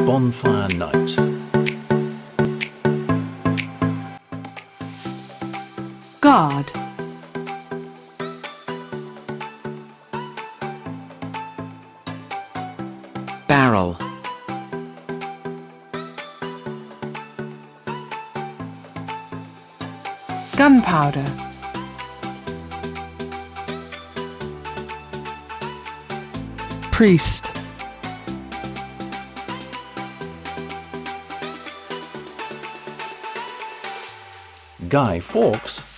Bonfire Night. Guard. Barrel. Gunpowder. Priest. Guy Fawkes